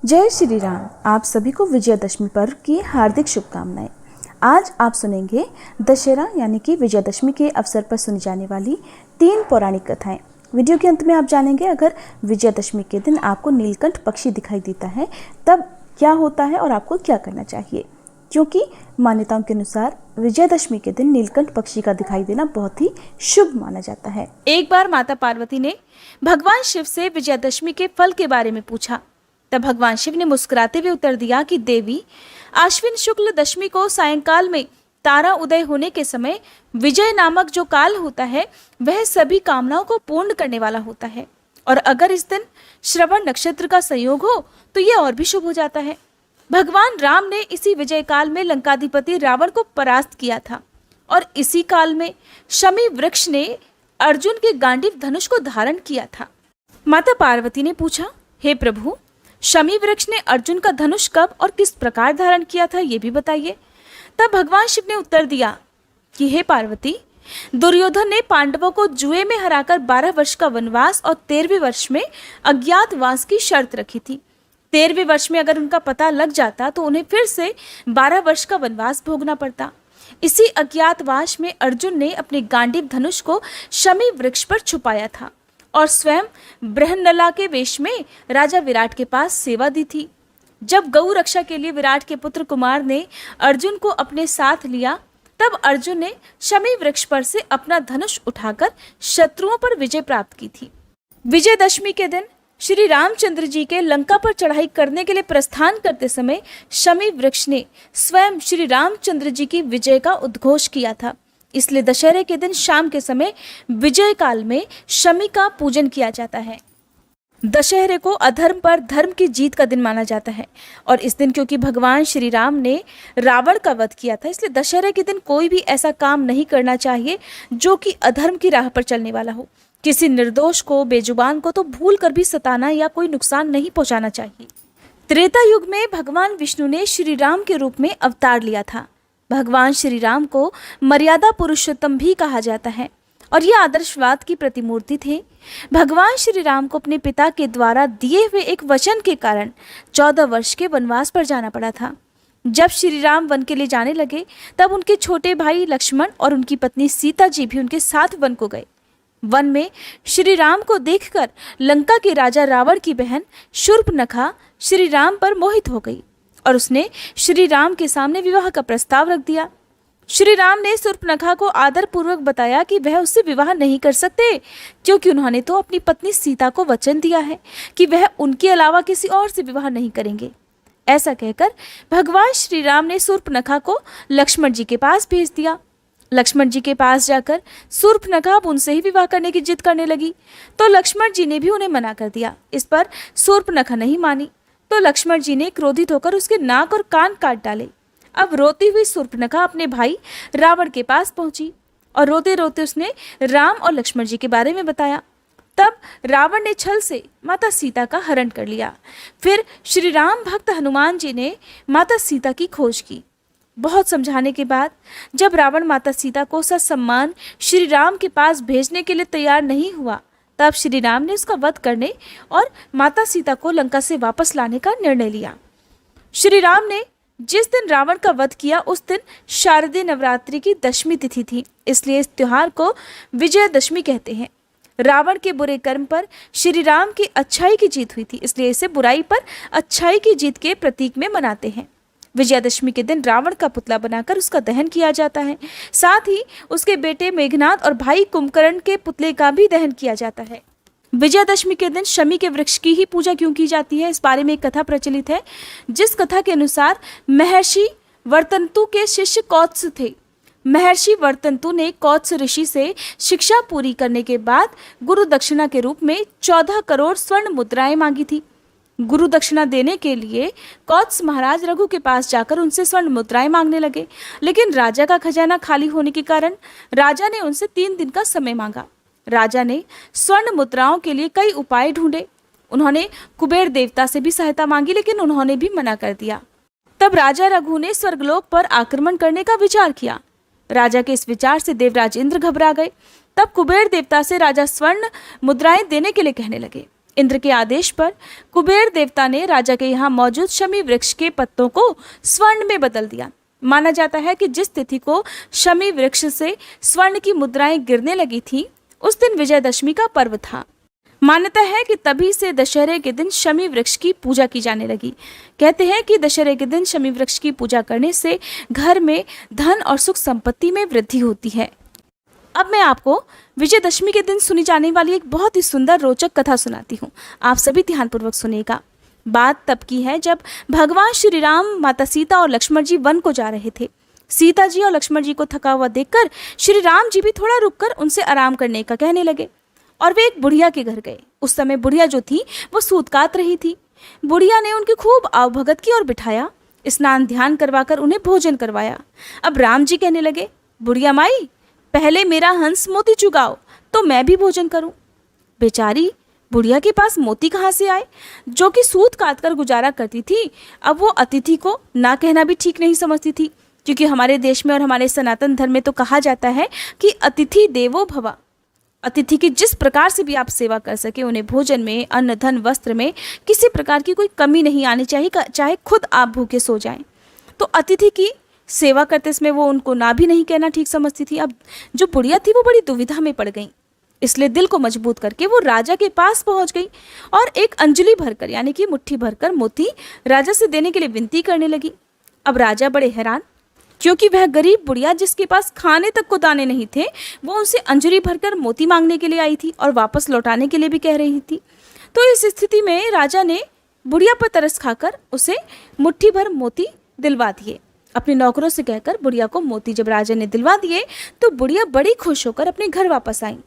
जय श्री राम। आप सभी को विजयदशमी पर्व की हार्दिक शुभकामनाएं। आज आप सुनेंगे दशहरा यानी कि विजयदशमी के अवसर पर सुनी जाने वाली 3 पौराणिक कथाएं। वीडियो के अंत में आप जानेंगे अगर विजयदशमी के दिन आपको नीलकंठ पक्षी दिखाई देता है तब क्या होता है और आपको क्या करना चाहिए, क्योंकि मान्यताओं के अनुसार विजयदशमी के दिन नीलकंठ पक्षी का दिखाई देना बहुत ही शुभ माना जाता है। एक बार माता पार्वती ने भगवान शिव से विजयदशमी के फल के बारे में पूछा। तब भगवान शिव ने मुस्कुराते हुए उत्तर दिया कि देवी, आश्विन शुक्ल दशमी को सायंकाल में तारा उदय होने के समय विजय नामक जो काल होता है वह सभी कामनाओं को पूर्ण करने वाला होता है, और अगर इस दिन श्रवण नक्षत्र का संयोग हो तो यह और भी शुभ हो जाता है। भगवान राम ने इसी विजय काल में लंकाधिपति रावण को परास्त किया था, और इसी काल में शमी वृक्ष ने अर्जुन के गांडीव धनुष को धारण किया था। माता पार्वती ने पूछा, हे प्रभु, शमी वृक्ष ने अर्जुन का धनुष कब और किस प्रकार धारण किया था, ये भी बताइए। तब भगवान शिव ने उत्तर दिया कि हे पार्वती, दुर्योधन ने पांडवों को जुए में हराकर 12 वर्ष का वनवास और 13वें वर्ष में अज्ञातवास की शर्त रखी थी। 13वें वर्ष में अगर उनका पता लग जाता तो उन्हें फिर से 12 वर्ष का वनवास भोगना पड़ता। इसी अज्ञातवास में अर्जुन ने अपने गांडीव धनुष को शमी वृक्ष पर छुपाया था और स्वयं बृहन्नला के वेश में राजा विराट के पास सेवा दी थी। जब गौ रक्षा के लिए विराट के पुत्र कुमार ने अर्जुन को अपने साथ लिया तब अर्जुन ने शमी वृक्ष पर से अपना धनुष उठाकर शत्रुओं पर विजय प्राप्त की थी। विजयदशमी के दिन श्री रामचंद्र जी के लंका पर चढ़ाई करने के लिए प्रस्थान करते समय शमी वृक्ष ने स्वयं श्री रामचंद्र जी की विजय का उद्घोष किया था। इसलिए दशहरे के दिन शाम के समय विजय काल में शमी का पूजन किया जाता है। दशहरे को अधर्म पर धर्म की जीत का दिन माना जाता है, और इस दिन क्योंकि भगवान श्री राम ने रावण का वध किया था, इसलिए दशहरे के दिन कोई भी ऐसा काम नहीं करना चाहिए जो कि अधर्म की राह पर चलने वाला हो। किसी निर्दोष को, बेजुबान को तो भूल कर भी सताना या कोई नुकसान नहीं पहुंचाना चाहिए। त्रेता युग में भगवान विष्णु ने श्री राम के रूप में अवतार लिया था। भगवान श्री राम को मर्यादा पुरुषोत्तम भी कहा जाता है, और यह आदर्शवाद की प्रतिमूर्ति थे। भगवान श्री राम को अपने पिता के द्वारा दिए हुए एक वचन के कारण 14 वर्ष के वनवास पर जाना पड़ा था। जब श्री राम वन के लिए जाने लगे तब उनके छोटे भाई लक्ष्मण और उनकी पत्नी सीता जी भी उनके साथ वन को गए। वन में श्री राम को देखकर लंका के राजा रावण की बहन शूर्पनखा श्री राम पर मोहित हो गई और उसने श्री राम के सामने विवाह का प्रस्ताव रख दिया। श्री राम ने शूर्पनखा को आदर पूर्वक बताया कि वह उससे विवाह नहीं कर सकते, क्योंकि उन्होंने तो अपनी पत्नी सीता को वचन दिया है कि वह उनके अलावा किसी और से विवाह नहीं करेंगे। ऐसा कहकर भगवान श्री राम ने शूर्पनखा को लक्ष्मण जी के पास भेज दिया। लक्ष्मण जी के पास जाकर शूर्पनखा अब उनसे ही विवाह करने की जिद करने लगी, तो लक्ष्मण जी ने भी उन्हें मना कर दिया। इस पर शूर्पनखा नहीं मानी, तो लक्ष्मण जी ने क्रोधित होकर उसके नाक और कान काट डाले। अब रोती हुई शूर्पनखा अपने भाई रावण के पास पहुंची और रोते रोते उसने राम और लक्ष्मण जी के बारे में बताया। तब रावण ने छल से माता सीता का हरण कर लिया। फिर श्री राम भक्त हनुमान जी ने माता सीता की खोज की। बहुत समझाने के बाद जब रावण माता सीता को ससम्मान श्री राम के पास भेजने के लिए तैयार नहीं हुआ, तब श्री राम ने उसका वध करने और माता सीता को लंका से वापस लाने का निर्णय लिया। श्री राम ने जिस दिन रावण का वध किया उस दिन शारदीय नवरात्रि की दशमी तिथि थी, इसलिए इस त्योहार को विजयदशमी कहते हैं। रावण के बुरे कर्म पर श्री राम की अच्छाई की जीत हुई थी, इसलिए इसे बुराई पर अच्छाई की जीत के प्रतीक में मनाते हैं। विजयदशमी के दिन रावण का पुतला बनाकर उसका दहन किया जाता है। साथ ही उसके बेटे मेघनाद और भाई कुंभकर्ण के पुतले का भी दहन किया जाता है। विजयदशमी के दिन शमी के वृक्ष की ही पूजा क्यों की जाती है, इस बारे में एक कथा प्रचलित है, जिस कथा के अनुसार महर्षि वर्तंतु के शिष्य कौत्स थे। महर्षि वर्तंतु ने कौत्स ऋषि से शिक्षा पूरी करने के बाद गुरु दक्षिणा के रूप में 14 करोड़ स्वर्ण मुद्राएं मांगी थी। गुरु दक्षिणा देने के लिए कौत्स महाराज रघु के पास जाकर उनसे स्वर्ण मुद्राएं मांगने लगे, लेकिन राजा का खजाना खाली होने के कारण राजा ने उनसे 3 दिन का समय मांगा। राजा ने स्वर्ण मुद्राओं के लिए कई उपाय ढूंढे। उन्होंने कुबेर देवता से भी सहायता मांगी, लेकिन उन्होंने भी मना कर दिया। तब राजा रघु ने स्वर्गलोक पर आक्रमण करने का विचार किया। राजा के इस विचार से देवराज इंद्र घबरा गए। तब कुबेर देवता से राजा स्वर्ण मुद्राएं देने के लिए कहने लगे। इंद्र के आदेश पर कुबेर देवता ने राजा के यहाँ मौजूद शमी वृक्ष के पत्तों को स्वर्ण में बदल दिया। माना जाता है कि जिस तिथि को शमी वृक्ष से स्वर्ण की मुद्राएं गिरने लगी थी, उस दिन विजयदशमी का पर्व था। मान्यता है कि तभी से दशहरे के दिन शमी वृक्ष की पूजा की जाने लगी। कहते हैं कि दशहरे के दिन शमी वृक्ष की पूजा करने से घर में धन और सुख संपत्ति में वृद्धि होती है। अब मैं आपको विजयदशमी के दिन सुनी जाने वाली एक बहुत ही सुंदर रोचक कथा सुनाती हूँ। आप सभी ध्यानपूर्वक सुनिएगा। बात तब की है जब भगवान श्री राम, माता सीता और लक्ष्मण जी वन को जा रहे थे। सीता जी और लक्ष्मण जी को थका हुआ देखकर श्री राम जी भी थोड़ा रुककर उनसे आराम करने का कहने लगे और वे एक बुढ़िया के घर गए। उस समय बुढ़िया जो थी वो सूत कात रही थी। बुढ़िया ने उनकी खूब आवभगत की और बिठाया, स्नान ध्यान करवाकर उन्हें भोजन करवाया। अब राम जी कहने लगे, बुढ़िया माई, पहले मेरा हंस मोती चुगाओ तो मैं भी भोजन करूं। बेचारी बुढ़िया के पास मोती कहाँ से आए, जो कि सूत काट कर गुजारा करती थी। अब वो अतिथि को ना कहना भी ठीक नहीं समझती थी, क्योंकि हमारे देश में और हमारे सनातन धर्म में तो कहा जाता है कि अतिथि देवो भव। अतिथि की जिस प्रकार से भी आप सेवा कर सके, उन्हें भोजन में, अन्न, धन, वस्त्र में किसी प्रकार की कोई कमी नहीं आनी चाहिए, चाहे खुद आप भूखे सो जाएं। तो अतिथि की सेवा करते समय वो उनको ना भी नहीं कहना ठीक समझती थी। अब जो बुढ़िया थी वो बड़ी दुविधा में पड़ गई, इसलिए दिल को मजबूत करके वो राजा के पास पहुंच गई और एक अंजलि भरकर, यानी कि मुट्ठी भरकर मोती राजा से देने के लिए विनती करने लगी। अब राजा बड़े हैरान, क्योंकि वह गरीब बुढ़िया जिसके पास खाने तक को दाने नहीं थे, वो उनसे अंजलि भरकर मोती मांगने के लिए आई थी और वापस लौटाने के लिए भी कह रही थी। तो इस स्थिति में राजा ने बुढ़िया पर तरस खाकर उसे मुट्ठी भर मोती दिलवा दिए। अपने नौकरों से कहकर बुढ़िया को मोती जब राजा ने दिलवा दिए तो बुढ़िया बड़ी खुश होकर अपने घर वापस आई।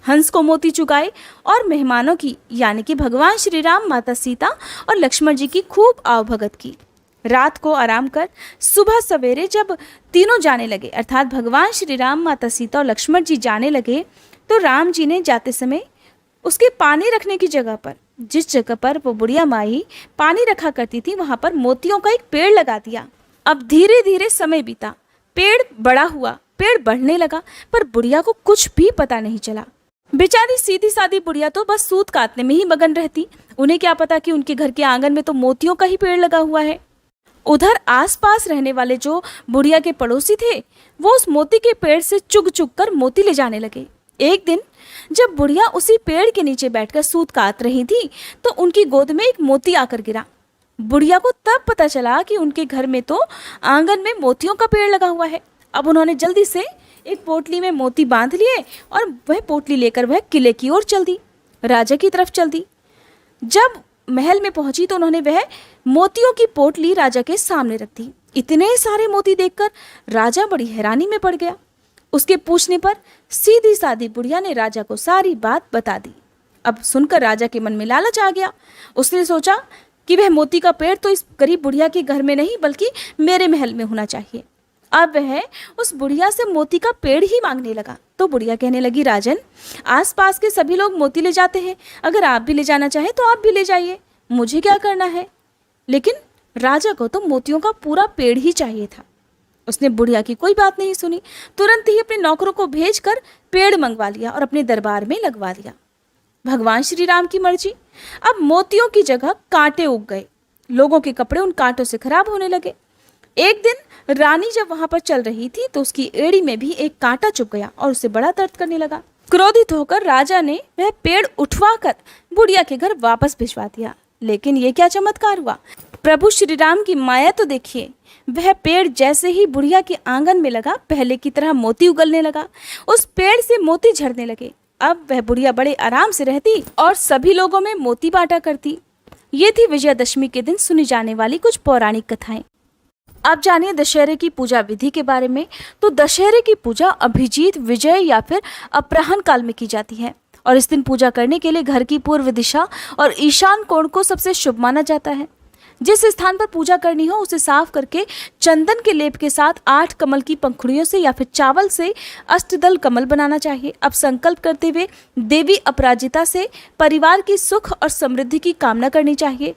हंस को मोती चुगाए और मेहमानों की, यानी कि भगवान श्री राम, माता सीता और लक्ष्मण जी की खूब आवभगत की। रात को आराम कर सुबह सवेरे जब तीनों जाने लगे, अर्थात भगवान श्री राम, माता सीता और लक्ष्मण जी जाने लगे, तो राम जी ने जाते समय उसके पानी रखने की जगह पर, जिस जगह पर वो बुढ़िया माई पानी रखा करती थी, वहां पर मोतियों का एक पेड़ लगा दिया। अब धीरे धीरे समय बीता, पेड़ बड़ा हुआ, पेड़ बढ़ने लगा, पर बुढ़िया को कुछ भी पता नहीं चला। बेचारी सीधी सादी बुढ़िया तो बस सूत काटने में ही मगन रहती। उन्हें क्या पता कि उनके घर के आंगन में तो मोतियों का ही पेड़ लगा हुआ है। उधर आसपास रहने वाले जो बुढ़िया के पड़ोसी थे, वो उस मोती के पेड़ से चुग चुग कर मोती ले जाने लगे। एक दिन जब बुढ़िया उसी पेड़ के नीचे बैठकर सूत काट रही थी, तो उनकी गोद में एक मोती आकर गिरा। बुढ़िया को तब पता चला कि उनके घर में तो आंगन में मोतियों का पेड़ लगा हुआ है। अब उन्होंने जल्दी से एक पोटली में मोती बांध लिए और वह पोटली लेकर वह किले की ओर चल दी, राजा की तरफ चल दी। जब महल में पहुंची तो उन्होंने वह मोतियों की पोटली राजा के सामने रख दी। इतने सारे मोती देखकर राजा बड़ी हैरानी में पड़ गया। उसके पूछने पर सीधी सादी बुढ़िया ने राजा को सारी बात बता दी। अब सुनकर राजा के मन में लालच आ गया। उसने सोचा कि वह मोती का पेड़ तो इस गरीब बुढ़िया के घर में नहीं, बल्कि मेरे महल में होना चाहिए। अब वह उस बुढ़िया से मोती का पेड़ ही मांगने लगा। तो बुढ़िया कहने लगी, राजन, आसपास के सभी लोग मोती ले जाते हैं, अगर आप भी ले जाना चाहें तो आप भी ले जाइए, मुझे क्या करना है। लेकिन राजा को तो मोतियों का पूरा पेड़ ही चाहिए था। उसने बुढ़िया की कोई बात नहीं सुनी, तुरंत ही अपने नौकरों को भेजकर पेड़ मंगवा लिया और अपने दरबार में लगवा दिया। भगवान श्री राम की मर्जी। अब मोतियों की जगह कांटे उग गए। लोगों के कपड़े उन कांटों से खराब होने लगे। एक दिन रानी जब वहां पर चल रही थी तो उसकी एड़ी में भी एक कांटा चुभ गया और उसे बड़ा दर्द करने लगा। क्रोधित होकर राजा ने वह पेड़ उठवाकर बुढ़िया के घर वापस भिजवा दिया। लेकिन ये क्या चमत्कार हुआ, प्रभु श्री राम की माया तो देखिए। वह पेड़ जैसे ही बुढ़िया के आंगन में लगा, पहले की तरह मोती उगलने लगा। उस पेड़ से मोती झड़ने लगे। अब वह बुढ़िया बड़े आराम से रहती और सभी लोगों में मोती बांटा करती। ये थी विजयादशमी के दिन सुनी जाने वाली कुछ पौराणिक कथाएं। आप जानिए दशहरे की पूजा विधि के बारे में। तो दशहरे की पूजा अभिजीत, विजय या फिर अपराह्न काल में की जाती है और इस दिन पूजा करने के लिए घर की पूर्व दिशा और ईशान कोण को सबसे शुभ माना जाता है। जिस स्थान पर पूजा करनी हो उसे साफ करके चंदन के लेप के साथ 8 कमल की पंखुड़ियों से या फिर चावल से अष्टदल कमल बनाना चाहिए। अब संकल्प करते हुए देवी अपराजिता से परिवार की सुख और समृद्धि की कामना करनी चाहिए।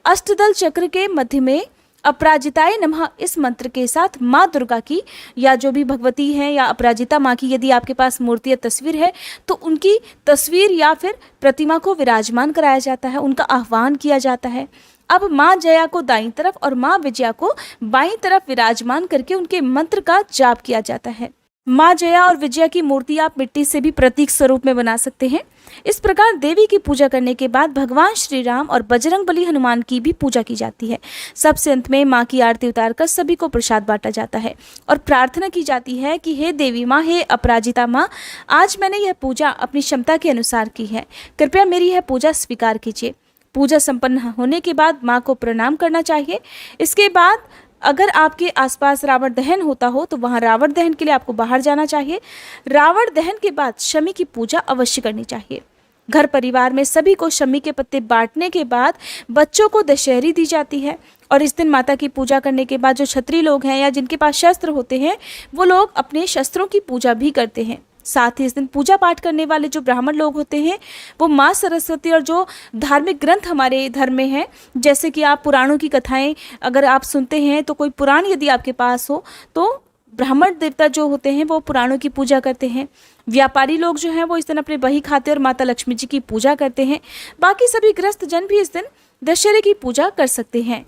अष्टदल चक्र के मध्य में अपराजिताय नमः इस मंत्र के साथ माँ दुर्गा की या जो भी भगवती हैं या अपराजिता माँ की यदि आपके पास मूर्ति या तस्वीर है तो उनकी तस्वीर या फिर प्रतिमा को विराजमान कराया जाता है, उनका आह्वान किया जाता है। अब माँ जया को दाईं तरफ और माँ विजया को बाईं तरफ विराजमान करके उनके मंत्र का जाप किया जाता है। माँ जया और विजया की मूर्ति आप मिट्टी से भी प्रतीक स्वरूप में बना सकते हैं। इस प्रकार देवी की पूजा करने के बाद भगवान श्री राम और बजरंगबली हनुमान की भी पूजा की जाती है। सबसे अंत में माँ की आरती उतारकर सभी को प्रसाद बांटा जाता है और प्रार्थना की जाती है कि हे देवी माँ, हे अपराजिता माँ, आज मैंने यह पूजा अपनी क्षमता के अनुसार की है, कृपया मेरी यह पूजा स्वीकार कीजिए। पूजा संपन्न होने के बाद माँ को प्रणाम करना चाहिए। इसके बाद अगर आपके आसपास रावण दहन होता हो तो वहाँ रावण दहन के लिए आपको बाहर जाना चाहिए। रावण दहन के बाद शमी की पूजा अवश्य करनी चाहिए। घर परिवार में सभी को शमी के पत्ते बांटने के बाद बच्चों को दशहरी दी जाती है और इस दिन माता की पूजा करने के बाद जो क्षत्रिय लोग हैं या जिनके पास शस्त्र होते हैं वो लोग अपने शस्त्रों की पूजा भी करते हैं। साथ ही इस दिन पूजा पाठ करने वाले जो ब्राह्मण लोग होते हैं वो माँ सरस्वती और जो धार्मिक ग्रंथ हमारे धर्म में हैं, जैसे कि आप पुराणों की कथाएं अगर आप सुनते हैं तो कोई पुराण यदि आपके पास हो तो ब्राह्मण देवता जो होते हैं वो पुराणों की पूजा करते हैं। व्यापारी लोग जो हैं वो इस दिन अपने बही खाते और माता लक्ष्मी जी की पूजा करते हैं। बाकी सभी गृहस्थ जन भी इस दिन दशहरे की पूजा कर सकते हैं।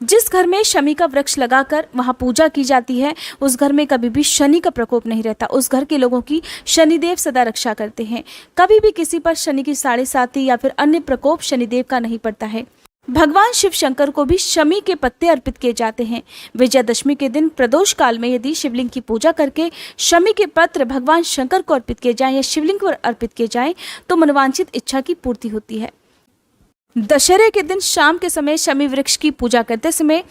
जिस घर में शमी का वृक्ष लगाकर वहाँ पूजा की जाती है उस घर में कभी भी शनि का प्रकोप नहीं रहता। उस घर के लोगों की शनिदेव सदा रक्षा करते हैं। कभी भी किसी पर शनि की साढ़े साती या फिर अन्य प्रकोप शनिदेव का नहीं पड़ता है। भगवान शिव शंकर को भी शमी के पत्ते अर्पित किए जाते हैं। विजयादशमी के दिन प्रदोष काल में यदि शिवलिंग की पूजा करके शमी के पत्र भगवान शंकर को अर्पित किए जाएं या शिवलिंग को अर्पित किए जाएं तो मनवांछित इच्छा की पूर्ति होती है। दशहरे के दिन शाम के समय शमी वृक्ष की पूजा करते समय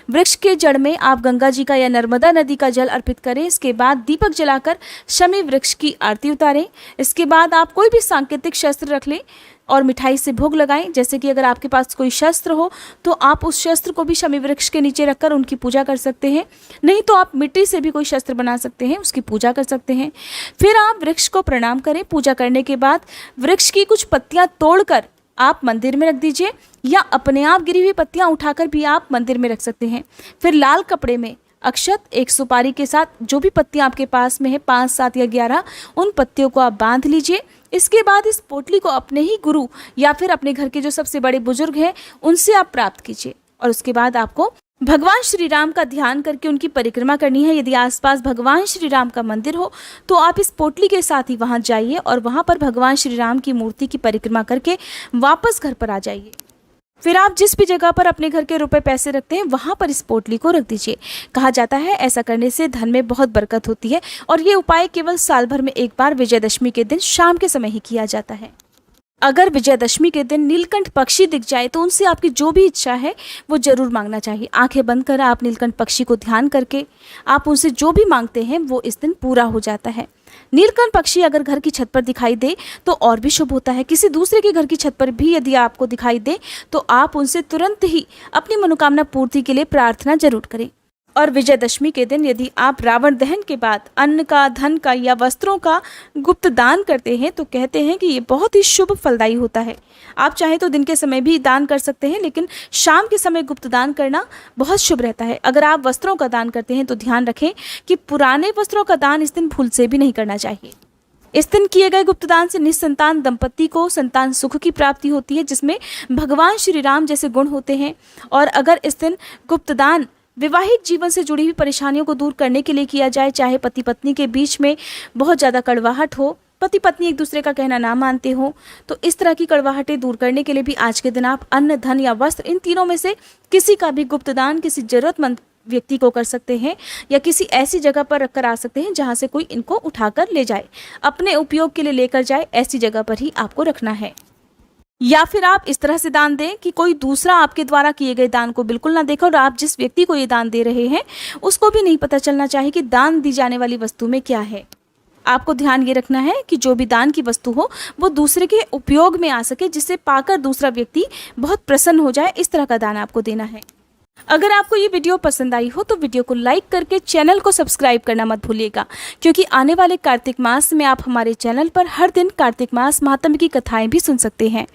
वृक्ष के जड़ में आप गंगा जी का या नर्मदा नदी का जल अर्पित करें। इसके बाद दीपक जलाकर शमी वृक्ष की आरती उतारें। इसके बाद आप कोई भी सांकेतिक शस्त्र रख लें और मिठाई से भोग लगाएं। जैसे कि अगर आपके पास कोई शस्त्र हो तो आप उस शस्त्र को भी शमी वृक्ष के नीचे रखकर उनकी पूजा कर सकते हैं। नहीं तो आप मिट्टी से भी कोई शस्त्र बना सकते हैं, उसकी पूजा कर सकते हैं। फिर आप वृक्ष को प्रणाम करें। पूजा करने के बाद वृक्ष की कुछ पत्तियां तोड़कर आप मंदिर में रख दीजिए या अपने आप गिरी हुई पत्तियां उठाकर भी आप मंदिर में रख सकते हैं। फिर लाल कपड़े में अक्षत, एक सुपारी के साथ जो भी पत्तियां आपके पास में है 5, 7 या 11 उन पत्तियों को आप बांध लीजिए। इसके बाद इस पोटली को अपने ही गुरु या फिर अपने घर के जो सबसे बड़े बुजुर्ग हैं उनसे आप प्राप्त कीजिए और उसके बाद आपको भगवान श्री राम का ध्यान करके उनकी परिक्रमा करनी है। यदि आसपास भगवान श्री राम का मंदिर हो तो आप इस पोटली के साथ ही वहां जाइए और वहां पर भगवान श्री राम की मूर्ति की परिक्रमा करके वापस घर पर आ जाइए। फिर आप जिस भी जगह पर अपने घर के रुपए पैसे रखते हैं वहां पर इस पोटली को रख दीजिए। कहा जाता है ऐसा करने से धन में बहुत बरकत होती है और ये उपाय केवल साल भर में एक बार विजयादशमी के दिन शाम के समय ही किया जाता है। अगर विजयादशमी के दिन नीलकंठ पक्षी दिख जाए तो उनसे आपकी जो भी इच्छा है वो जरूर मांगना चाहिए। आंखें बंद कर आप नीलकंठ पक्षी को ध्यान करके आप उनसे जो भी मांगते हैं वो इस दिन पूरा हो जाता है। नीलकंठ पक्षी अगर घर की छत पर दिखाई दे तो और भी शुभ होता है। किसी दूसरे के घर की छत पर भी यदि आपको दिखाई दे तो आप उनसे तुरंत ही अपनी मनोकामना पूर्ति के लिए प्रार्थना जरूर करें। और विजयादशमी के दिन यदि आप रावण दहन के बाद अन्न का, धन का या वस्त्रों का गुप्त दान करते हैं तो कहते हैं कि ये बहुत ही शुभ फलदायी होता है। आप चाहें तो दिन के समय भी दान कर सकते हैं लेकिन शाम के समय गुप्त दान करना बहुत शुभ रहता है। अगर आप वस्त्रों का दान करते हैं तो ध्यान रखें कि पुराने वस्त्रों का दान इस दिन भूल से भी नहीं करना चाहिए। इस दिन किए गए गुप्तदान से निसंतान दंपति को संतान सुख की प्राप्ति होती है जिसमें भगवान श्री राम जैसे गुण होते हैं। और अगर इस दिन गुप्तदान विवाहिक जीवन से जुड़ी हुई परेशानियों को दूर करने के लिए किया जाए, चाहे पति पत्नी के बीच में बहुत ज़्यादा कड़वाहट हो, पति पत्नी एक दूसरे का कहना ना मानते हो, तो इस तरह की कड़वाहटें दूर करने के लिए भी आज के दिन आप अन्न, धन या वस्त्र इन तीनों में से किसी का भी गुप्तदान किसी जरूरतमंद व्यक्ति को कर सकते हैं या किसी ऐसी जगह पर रखकर आ सकते हैं जहां से कोई इनको उठाकर ले जाए, अपने उपयोग के लिए लेकर जाए, ऐसी जगह पर ही आपको रखना है। या फिर आप इस तरह से दान दें कि कोई दूसरा आपके द्वारा किए गए दान को बिल्कुल ना देखे और आप जिस व्यक्ति को ये दान दे रहे हैं उसको भी नहीं पता चलना चाहिए कि दान दी जाने वाली वस्तु में क्या है। आपको ध्यान ये रखना है कि जो भी दान की वस्तु हो वो दूसरे के उपयोग में आ सके, जिससे पाकर दूसरा व्यक्ति बहुत प्रसन्न हो जाए, इस तरह का दान आपको देना है। अगर आपको ये वीडियो पसंद आई हो तो वीडियो को लाइक करके चैनल को सब्सक्राइब करना मत भूलिएगा, क्योंकि आने वाले कार्तिक मास में आप हमारे चैनल पर हर दिन कार्तिक मास महात्म्य की कथाएं भी सुन सकते हैं।